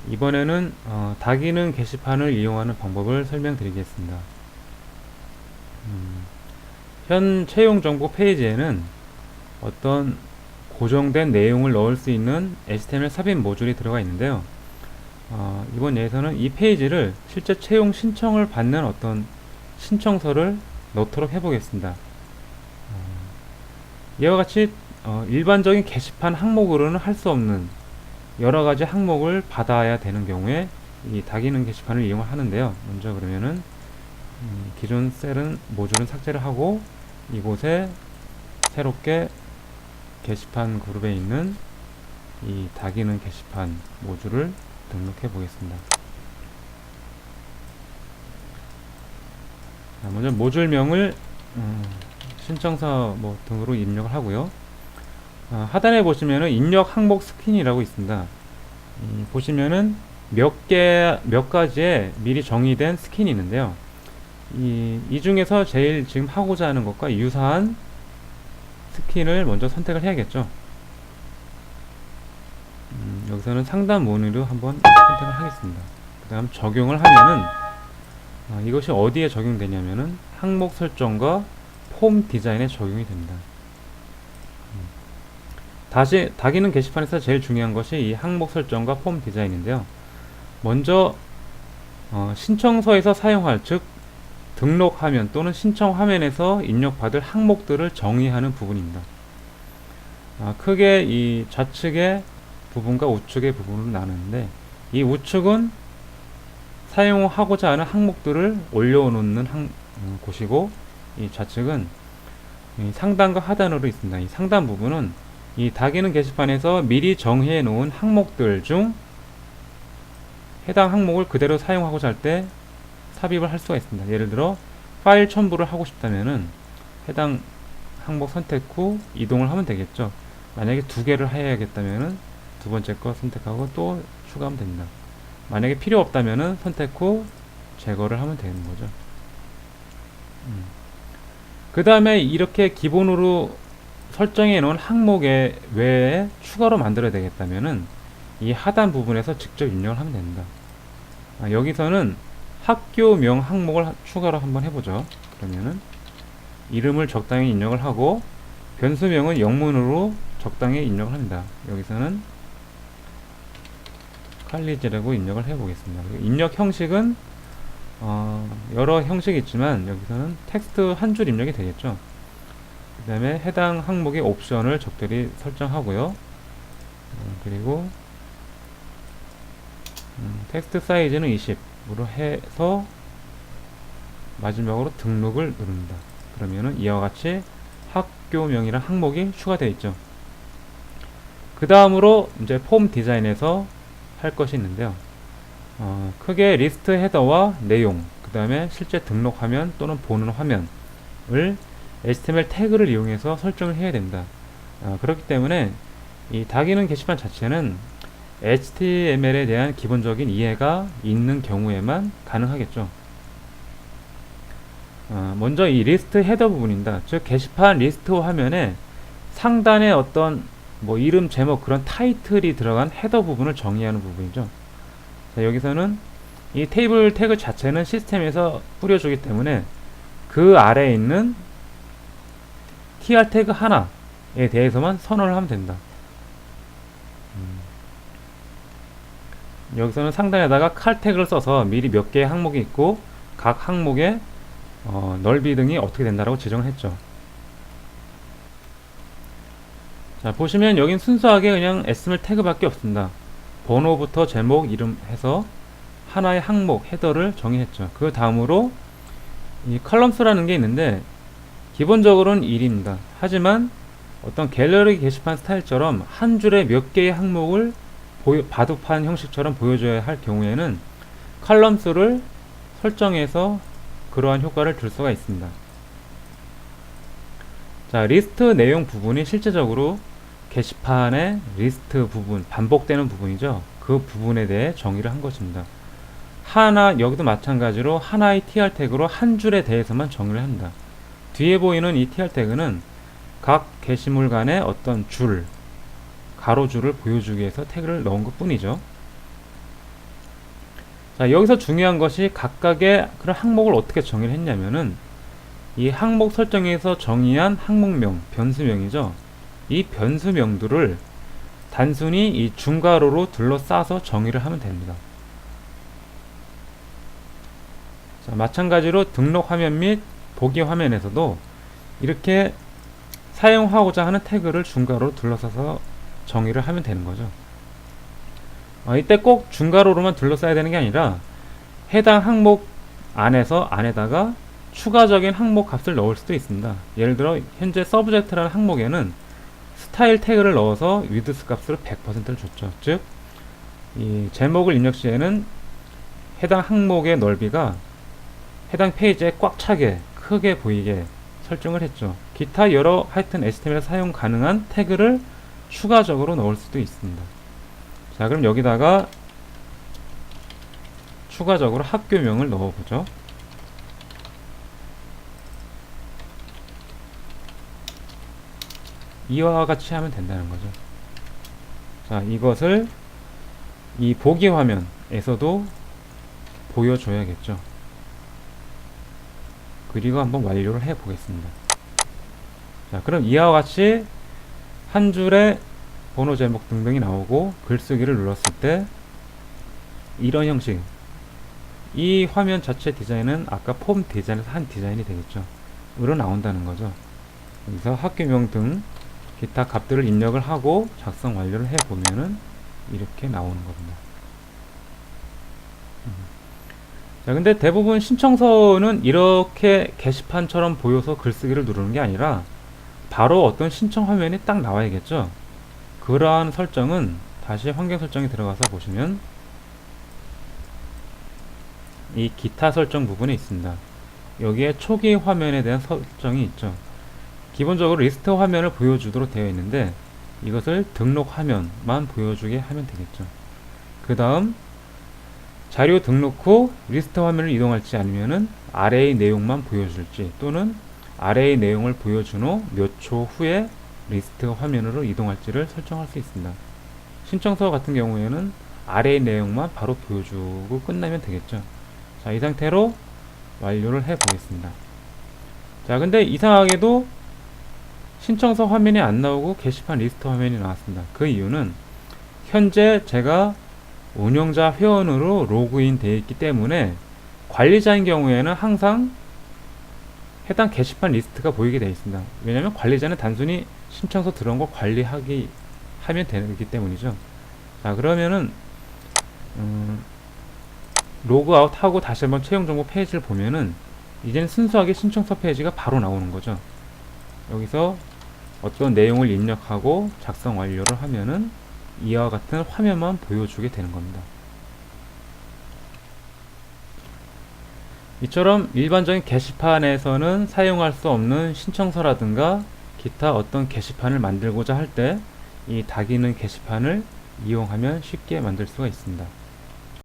이번에는 다기능 게시판을 이용하는 방법을 설명드리겠습니다. 현 채용 정보 페이지에는 어떤 고정된 내용을 넣을 수 있는 HTML 삽입 모듈이 들어가 있는데요. 이번 예에서는 이 페이지를 실제 채용 신청을 받는 어떤 신청서를 넣도록 해보겠습니다. 이와 같이 일반적인 게시판 항목으로는 할 수 없는 여러가지 항목을 받아야 되는 경우에 이 다기능 게시판을 이용을 하는데요. 먼저 그러면은 기존 셀은 모듈은 삭제를 하고 이곳에 새롭게 게시판 그룹에 있는 이 다기능 게시판 모듈을 등록해 보겠습니다. 먼저 모듈명을 신청서 등으로 입력을 하고요. 하단에 보시면은 입력 항목 스킨이라고 있습니다. 보시면은 몇 가지의 미리 정의된 스킨이 있는데요. 이 중에서 제일 지금 하고자 하는 것과 유사한 스킨을 먼저 선택을 해야겠죠. 여기서는 상단 문의로 한번 선택을 하겠습니다. 그 다음 적용을 하면은 이것이 어디에 적용되냐면은 항목 설정과 폼 디자인에 적용이 됩니다. 다시 다기능 게시판에서 제일 중요한 것이 이 항목 설정과 폼 디자인인데요. 먼저 신청서에서 사용할, 즉 등록 화면 또는 신청 화면에서 입력받을 항목들을 정의하는 부분입니다. 크게 이 좌측의 부분과 우측의 부분으로 나누는데, 이 우측은 사용하고자 하는 항목들을 올려놓는 곳이고, 이 좌측은 이 상단과 하단으로 있습니다. 이 상단 부분은 이 다기능 게시판에서 미리 정해 놓은 항목들 중 해당 항목을 그대로 사용하고자 할 때 삽입을 할 수가 있습니다. 예를 들어 파일 첨부를 하고 싶다면은 해당 항목 선택 후 이동을 하면 되겠죠. 만약에 두 개를 해야겠다면은 두 번째 거 선택하고 또 추가하면 됩니다. 만약에 필요 없다면은 선택 후 제거를 하면 되는 거죠. 그 다음에 이렇게 기본으로 설정해 놓은 항목에 외에 추가로 만들어야 되겠다면은 이 하단 부분에서 직접 입력을 하면 됩니다. 여기서는 학교명 항목을 추가로 한번 해보죠. 그러면은 이름을 적당히 입력을 하고 변수명은 영문으로 적당히 입력을 합니다. 여기서는 칼리지라고 입력을 해보겠습니다. 입력 형식은 여러 형식이 있지만 여기서는 텍스트 한 줄 입력이 되겠죠. 그 다음에 해당 항목의 옵션을 적절히 설정하고요. 그리고 텍스트 사이즈는 20으로 해서 마지막으로 등록을 누릅니다. 그러면은 이와 같이 학교명이란 항목이 추가되어 있죠. 그 다음으로 이제 폼 디자인에서 할 것이 있는데요. 크게 리스트 헤더와 내용, 그 다음에 실제 등록 화면 또는 보는 화면을 HTML 태그를 이용해서 설정을 해야 됩니다. 그렇기 때문에 이 다기능 게시판 자체는 HTML에 대한 기본적인 이해가 있는 경우에만 가능하겠죠. 먼저 이 리스트 헤더 부분입니다. 즉 게시판 리스트 화면에 상단에 어떤 이름, 제목 그런 타이틀이 들어간 헤더 부분을 정의하는 부분이죠. 자, 여기서는 이 테이블 태그 자체는 시스템에서 뿌려주기 때문에 그 아래에 있는 tr 태그 하나에 대해서만 선언을 하면 된다. 여기서는 상단에다가 칼 태그를 써서 미리 몇 개의 항목이 있고 각 항목의 넓이 등이 어떻게 된다라고 지정을 했죠. 자, 보시면 여긴 순수하게 그냥 SML 태그밖에 없습니다. 번호부터 제목, 이름 해서 하나의 항목, 헤더를 정의했죠. 그 다음으로 이 컬럼스라는 게 있는데 기본적으로는 1입니다. 하지만 어떤 갤러리 게시판 스타일처럼 한 줄에 몇 개의 항목을 바둑판 형식처럼 보여줘야 할 경우에는 컬럼스를 설정해서 그러한 효과를 줄 수가 있습니다. 자, 리스트 내용 부분이 실제적으로 게시판의 리스트 부분, 반복되는 부분이죠. 그 부분에 대해 정의를 한 것입니다. 여기도 마찬가지로 하나의 tr 태그로 한 줄에 대해서만 정의를 합니다. 뒤에 보이는 이 tr 태그는 각 게시물 간의 어떤 가로줄을 보여주기 위해서 태그를 넣은 것 뿐이죠. 자, 여기서 중요한 것이 각각의 그런 항목을 어떻게 정의를 했냐면은 이 항목 설정에서 정의한 항목명, 변수명이죠. 이 변수명들을 단순히 이 중괄호로 둘러싸서 정의를 하면 됩니다. 자, 마찬가지로 등록 화면 및 보기 화면에서도 이렇게 사용하고자 하는 태그를 중괄호로 둘러싸서 정의를 하면 되는 거죠. 이때 꼭 중괄호로만 둘러싸야 되는 게 아니라 해당 항목 안에다가 추가적인 항목 값을 넣을 수도 있습니다. 예를 들어 현재 서브젝트라는 항목에는 스타일 태그를 넣어서 위드스 값으로 100%를 줬죠. 즉, 이 제목을 입력 시에는 해당 항목의 넓이가 해당 페이지에 꽉 차게 크게 보이게 설정을 했죠. 기타 여러 하여튼 HTML 사용 가능한 태그를 추가적으로 넣을 수도 있습니다. 자, 그럼 여기다가 추가적으로 학교명을 넣어보죠. 이와 같이 하면 된다는 거죠. 자, 이것을 이 보기 화면에서도 보여줘야겠죠. 그리고 한번 완료를 해 보겠습니다. 자, 그럼 이와 같이 한 줄에 번호 제목 등등이 나오고 글쓰기를 눌렀을 때 이런 형식, 이 화면 자체 디자인은 아까 폼 디자인에서 한 디자인이 되겠죠. 으로 나온다는 거죠. 여기서 학교명 등 기타 값들을 입력을 하고 작성 완료를 해 보면은 이렇게 나오는 겁니다. 자, 근데 대부분 신청서는 이렇게 게시판처럼 보여서 글쓰기를 누르는 게 아니라 바로 어떤 신청 화면이 딱 나와야겠죠. 그러한 설정은 다시 환경 설정에 들어가서 보시면 이 기타 설정 부분에 있습니다. 여기에 초기 화면에 대한 설정이 있죠. 기본적으로 리스트 화면을 보여주도록 되어 있는데 이것을 등록 화면만 보여주게 하면 되겠죠. 그 다음 자료 등록 후 리스트 화면을 이동할지 아니면은 아래의 내용만 보여줄지 또는 아래의 내용을 보여준 후 몇 초 후에 리스트 화면으로 이동할지를 설정할 수 있습니다. 신청서 같은 경우에는 아래의 내용만 바로 보여주고 끝나면 되겠죠. 자, 이 상태로 완료를 해 보겠습니다. 자, 근데 이상하게도 신청서 화면이 안 나오고 게시판 리스트 화면이 나왔습니다. 그 이유는 현재 제가 운영자 회원으로 로그인 되어 있기 때문에 관리자인 경우에는 항상 해당 게시판 리스트가 보이게 되어 있습니다. 왜냐하면 관리자는 단순히 신청서 들어온 거 관리하기 하면 되기 때문이죠. 자, 그러면은 로그아웃 하고 다시 한번 채용 정보 페이지를 보면은 이제는 순수하게 신청서 페이지가 바로 나오는 거죠. 여기서 어떤 내용을 입력하고 작성 완료를 하면은 이와 같은 화면만 보여주게 되는 겁니다. 이처럼 일반적인 게시판에서는 사용할 수 없는 신청서라든가 기타 어떤 게시판을 만들고자 할 때 이 다기능 게시판을 이용하면 쉽게 만들 수가 있습니다.